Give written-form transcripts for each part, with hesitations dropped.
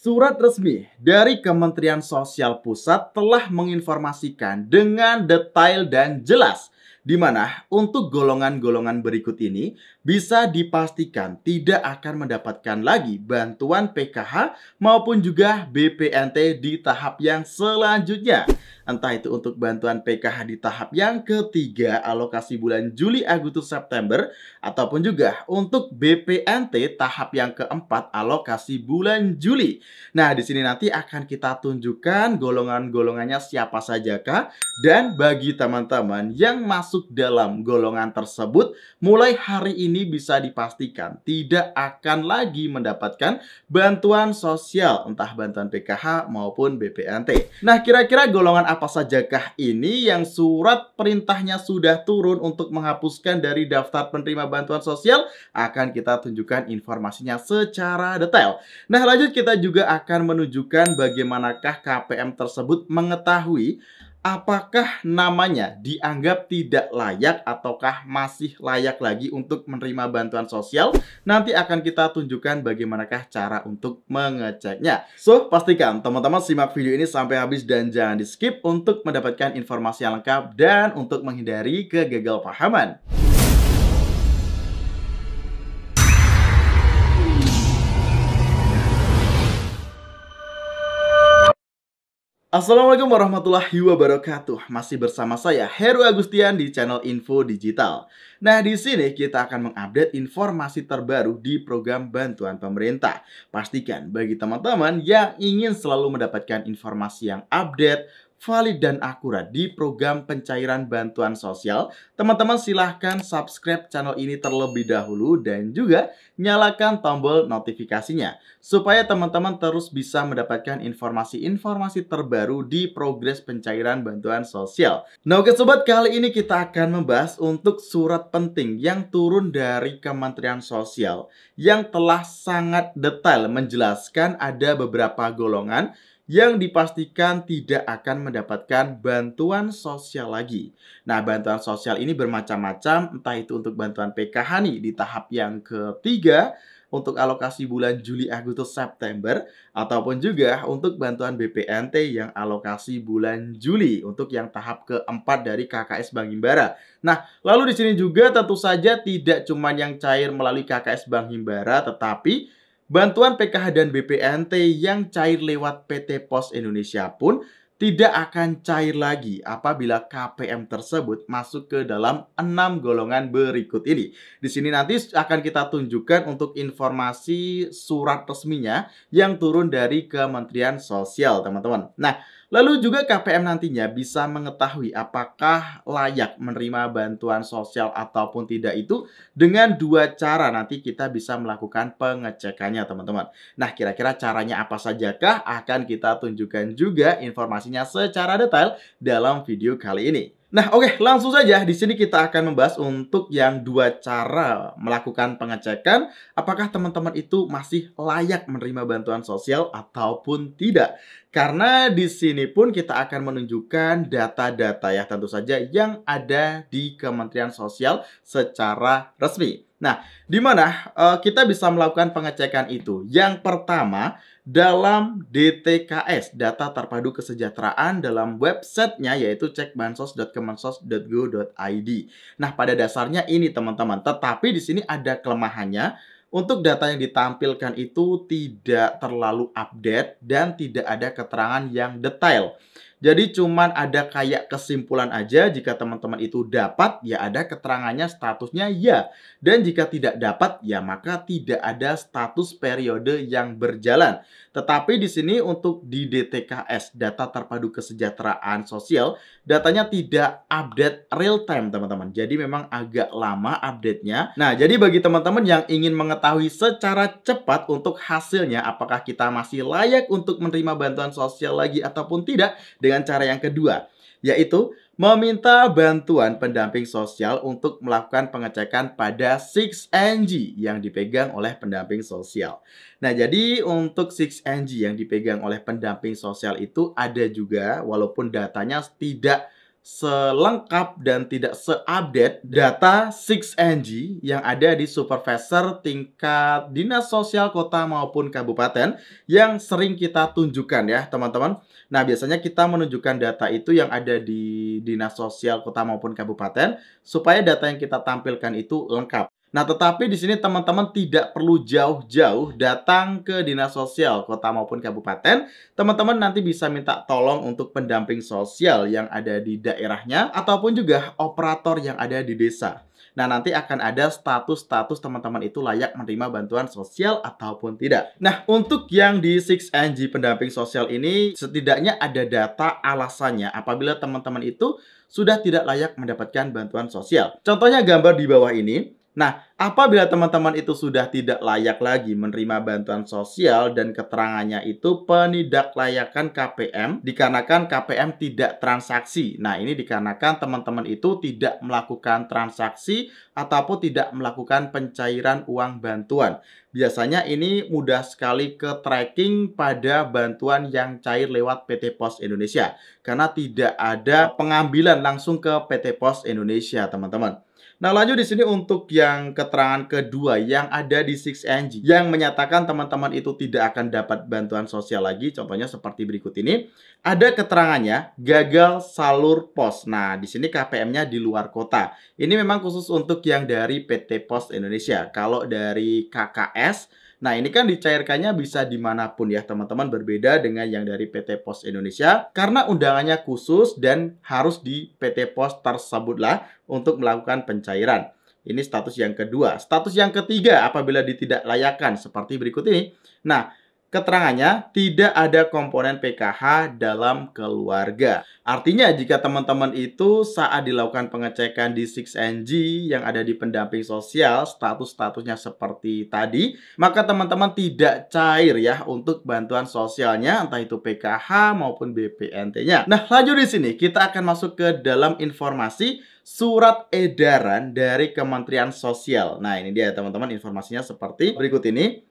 Surat resmi dari Kementerian Sosial Pusat telah menginformasikan dengan detail dan jelas di mana untuk golongan-golongan berikut ini bisa dipastikan tidak akan mendapatkan lagi bantuan PKH maupun juga BPNT di tahap yang selanjutnya. Entah itu untuk bantuan PKH di tahap yang ketiga alokasi bulan Juli, Agustus, September, ataupun juga untuk BPNT tahap yang keempat alokasi bulan Juli. Nah, di sini nanti akan kita tunjukkan golongan-golongannya siapa sajakah, dan bagi teman-teman yang masuk dalam golongan tersebut, mulai hari ini bisa dipastikan tidak akan lagi mendapatkan bantuan sosial, entah bantuan PKH maupun BPNT. Nah, kira-kira golongan apa sajakah ini yang surat perintahnya sudah turun untuk menghapuskan dari daftar penerima bantuan sosial? Akan kita tunjukkan informasinya secara detail. Nah, lanjut kita juga akan menunjukkan bagaimanakah KPM tersebut mengetahui apakah namanya dianggap tidak layak ataukah masih layak lagi untuk menerima bantuan sosial. Nanti akan kita tunjukkan bagaimanakah cara untuk mengeceknya. So, pastikan teman-teman simak video ini sampai habis dan jangan di skip untuk mendapatkan informasi yang lengkap dan untuk menghindari kegagalpahaman. Assalamualaikum warahmatullahi wabarakatuh. Masih bersama saya Heru Agustian di channel Info Digital. Nah, di sini kita akan mengupdate informasi terbaru di program bantuan pemerintah. Pastikan bagi teman-teman yang ingin selalu mendapatkan informasi yang update, valid dan akurat di program pencairan bantuan sosial, teman-teman silahkan subscribe channel ini terlebih dahulu dan juga nyalakan tombol notifikasinya supaya teman-teman terus bisa mendapatkan informasi-informasi terbaru di progres pencairan bantuan sosial. Nah, oke sobat, kali ini kita akan membahas untuk surat penting yang turun dari Kementerian Sosial yang telah sangat detail menjelaskan ada beberapa golongan yang dipastikan tidak akan mendapatkan bantuan sosial lagi. Nah, bantuan sosial ini bermacam-macam, entah itu untuk bantuan PKH nih di tahap yang ketiga, untuk alokasi bulan Juli, Agustus, September, ataupun juga untuk bantuan BPNT yang alokasi bulan Juli untuk yang tahap keempat dari KKS Bank Himbara. Nah, lalu di sini juga tentu saja tidak cuma yang cair melalui KKS Bank Himbara, tetapi bantuan PKH dan BPNT yang cair lewat PT Pos Indonesia pun tidak akan cair lagi apabila KPM tersebut masuk ke dalam 6 golongan berikut ini. Di sini nanti akan kita tunjukkan untuk informasi surat resminya yang turun dari Kementerian Sosial, teman-teman. Nah, lalu juga KPM nantinya bisa mengetahui apakah layak menerima bantuan sosial ataupun tidak itu dengan dua cara nanti kita bisa melakukan pengecekannya, teman-teman. Nah, kira-kira caranya apa sajakah? Akan kita tunjukkan juga informasinya secara detail dalam video kali ini. Nah, oke, langsung saja di sini kita akan membahas untuk yang dua cara melakukan pengecekan apakah teman-teman itu masih layak menerima bantuan sosial ataupun tidak. Karena di sini pun kita akan menunjukkan data-data ya tentu saja yang ada di Kementerian Sosial secara resmi. Nah, di mana kita bisa melakukan pengecekan itu? Yang pertama, dalam DTKS, Data Terpadu Kesejahteraan, dalam websitenya yaitu cekbansos.kemensos.go.id. Nah, pada dasarnya ini teman-teman, tetapi di sini ada kelemahannya. Untuk data yang ditampilkan itu tidak terlalu update dan tidak ada keterangan yang detail. Jadi cuman ada kayak kesimpulan aja, jika teman-teman itu dapat ya ada keterangannya statusnya ya. Dan jika tidak dapat ya maka tidak ada status periode yang berjalan. Tetapi di sini untuk di DTKS, Data Terpadu Kesejahteraan Sosial, datanya tidak update real time teman-teman. Jadi memang agak lama update-nya. Nah, jadi bagi teman-teman yang ingin mengetahui secara cepat untuk hasilnya apakah kita masih layak untuk menerima bantuan sosial lagi ataupun tidak, dengan cara yang kedua, yaitu meminta bantuan pendamping sosial untuk melakukan pengecekan pada 6NG yang dipegang oleh pendamping sosial. Nah, jadi untuk 6NG yang dipegang oleh pendamping sosial itu ada juga, walaupun datanya tidak selengkap dan tidak seupdate data 6NG yang ada di supervisor tingkat dinas sosial kota maupun kabupaten yang sering kita tunjukkan ya teman-teman. Nah, biasanya kita menunjukkan data itu yang ada di dinas sosial kota maupun kabupaten supaya data yang kita tampilkan itu lengkap. Nah, tetapi di sini teman-teman tidak perlu jauh-jauh datang ke dinas sosial kota maupun kabupaten. Teman-teman nanti bisa minta tolong untuk pendamping sosial yang ada di daerahnya ataupun juga operator yang ada di desa. Nah, nanti akan ada status-status teman-teman itu layak menerima bantuan sosial ataupun tidak. Nah, untuk yang di 6NG pendamping sosial ini setidaknya ada data alasannya apabila teman-teman itu sudah tidak layak mendapatkan bantuan sosial. Contohnya gambar di bawah ini. Nah, apabila teman-teman itu sudah tidak layak lagi menerima bantuan sosial dan keterangannya itu penidaklayakan KPM dikarenakan KPM tidak transaksi. Nah, ini dikarenakan teman-teman itu tidak melakukan transaksi ataupun tidak melakukan pencairan uang bantuan. Biasanya ini mudah sekali ke tracking pada bantuan yang cair lewat PT Pos Indonesia karena tidak ada pengambilan langsung ke PT Pos Indonesia, teman-teman. Nah, lanjut di sini untuk yang keterangan kedua yang ada di 6NG yang menyatakan teman-teman itu tidak akan dapat bantuan sosial lagi. Contohnya seperti berikut ini. Ada keterangannya gagal salur pos. Nah, di sini KPM-nya di luar kota. Ini memang khusus untuk yang dari PT Pos Indonesia. Kalau dari KKS, nah ini kan dicairkannya bisa dimanapun ya teman-teman, berbeda dengan yang dari PT Pos Indonesia karena undangannya khusus dan harus di PT Pos tersebutlah untuk melakukan pencairan. Ini status yang kedua. Status yang ketiga apabila ditidaklayakkan seperti berikut ini. Nah, keterangannya tidak ada komponen PKH dalam keluarga. Artinya jika teman-teman itu saat dilakukan pengecekan di 6NG yang ada di pendamping sosial, status-statusnya seperti tadi, maka teman-teman tidak cair ya untuk bantuan sosialnya, entah itu PKH maupun BPNT-nya. Nah, lanjut di sini kita akan masuk ke dalam informasi surat edaran dari Kementerian Sosial. Nah, ini dia teman-teman informasinya seperti berikut ini.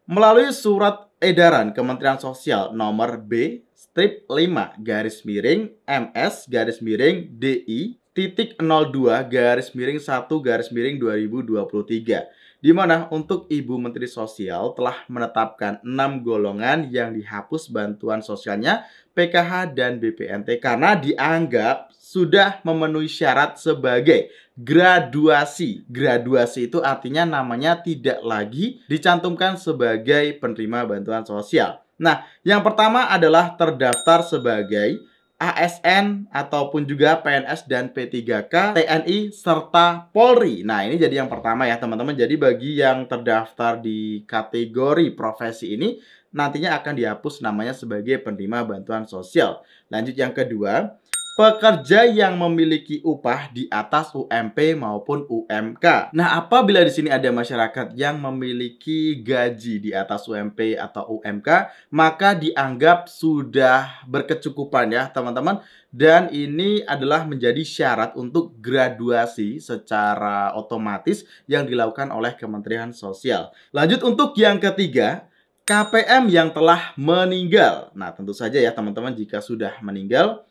Melalui surat edaran Kementerian Sosial nomor B-5 garis miring MS garis miring DI titik 02 garis miring 1 garis miring 2023, di mana untuk Ibu Menteri Sosial telah menetapkan 6 golongan yang dihapus bantuan sosialnya PKH dan BPNT karena dianggap sudah memenuhi syarat sebagai graduasi. Graduasi itu artinya namanya tidak lagi dicantumkan sebagai penerima bantuan sosial. Nah, yang pertama adalah terdaftar sebagai ASN ataupun juga PNS dan P3K, TNI, serta Polri. Nah, ini jadi yang pertama ya teman-teman. Jadi bagi yang terdaftar di kategori profesi ini, nantinya akan dihapus namanya sebagai penerima bantuan sosial. Lanjut yang kedua, pekerja yang memiliki upah di atas UMP maupun UMK. Nah, apabila di sini ada masyarakat yang memiliki gaji di atas UMP atau UMK, maka dianggap sudah berkecukupan ya, teman-teman. Dan ini adalah menjadi syarat untuk graduasi secara otomatis yang dilakukan oleh Kementerian Sosial. Lanjut untuk yang ketiga, KPM yang telah meninggal. Nah, tentu saja ya teman-teman, jika sudah meninggal,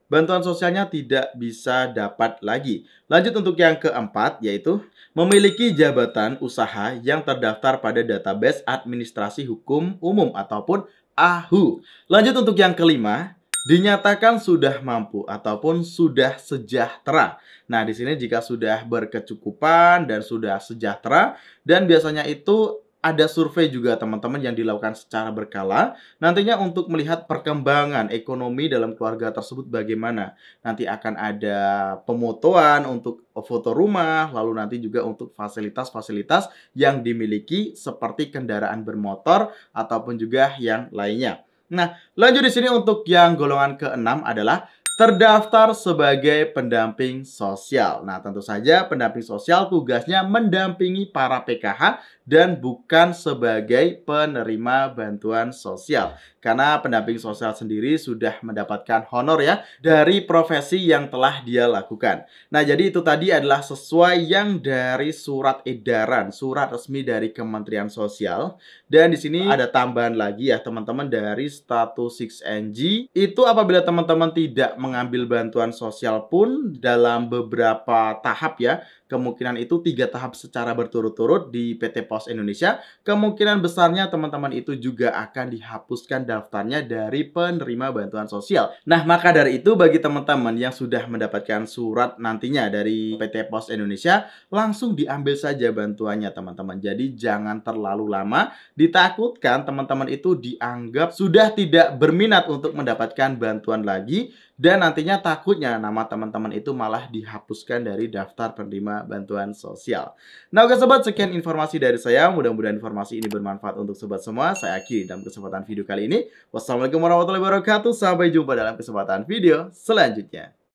bantuan sosialnya tidak bisa dapat lagi. Lanjut untuk yang keempat, yaitu memiliki jabatan usaha yang terdaftar pada database administrasi hukum umum ataupun AHU. Lanjut untuk yang kelima, dinyatakan sudah mampu ataupun sudah sejahtera. Nah, di sini jika sudah berkecukupan dan sudah sejahtera, dan biasanya itu ada survei juga teman-teman yang dilakukan secara berkala nantinya untuk melihat perkembangan ekonomi dalam keluarga tersebut bagaimana. Nanti akan ada pemotoan untuk foto rumah, lalu nanti juga untuk fasilitas-fasilitas yang dimiliki seperti kendaraan bermotor ataupun juga yang lainnya. Nah, lanjut di sini untuk yang golongan keenam adalah terdaftar sebagai pendamping sosial. Nah, tentu saja pendamping sosial tugasnya mendampingi para PKH dan bukan sebagai penerima bantuan sosial. Karena pendamping sosial sendiri sudah mendapatkan honor ya dari profesi yang telah dia lakukan. Nah, jadi itu tadi adalah sesuai yang dari surat edaran, surat resmi dari Kementerian Sosial. Dan di sini ada tambahan lagi ya teman-teman dari status 6NG. Itu apabila teman-teman tidak mengambil bantuan sosial pun dalam beberapa tahap ya. Kemungkinan itu 3 tahap secara berturut-turut di PT Pos Indonesia. Kemungkinan besarnya teman-teman itu juga akan dihapuskan daftarnya dari penerima bantuan sosial. Nah, maka dari itu bagi teman-teman yang sudah mendapatkan surat nantinya dari PT Pos Indonesia, langsung diambil saja bantuannya teman-teman. Jadi jangan terlalu lama, ditakutkan teman-teman itu dianggap sudah tidak berminat untuk mendapatkan bantuan lagi dan nantinya takutnya nama teman-teman itu malah dihapuskan dari daftar penerima bantuan sosial. Nah oke sobat, sekian informasi dari saya. Mudah-mudahan informasi ini bermanfaat untuk sobat semua. Saya akhiri dalam kesempatan video kali ini. Wassalamualaikum warahmatullahi wabarakatuh. Sampai jumpa dalam kesempatan video selanjutnya.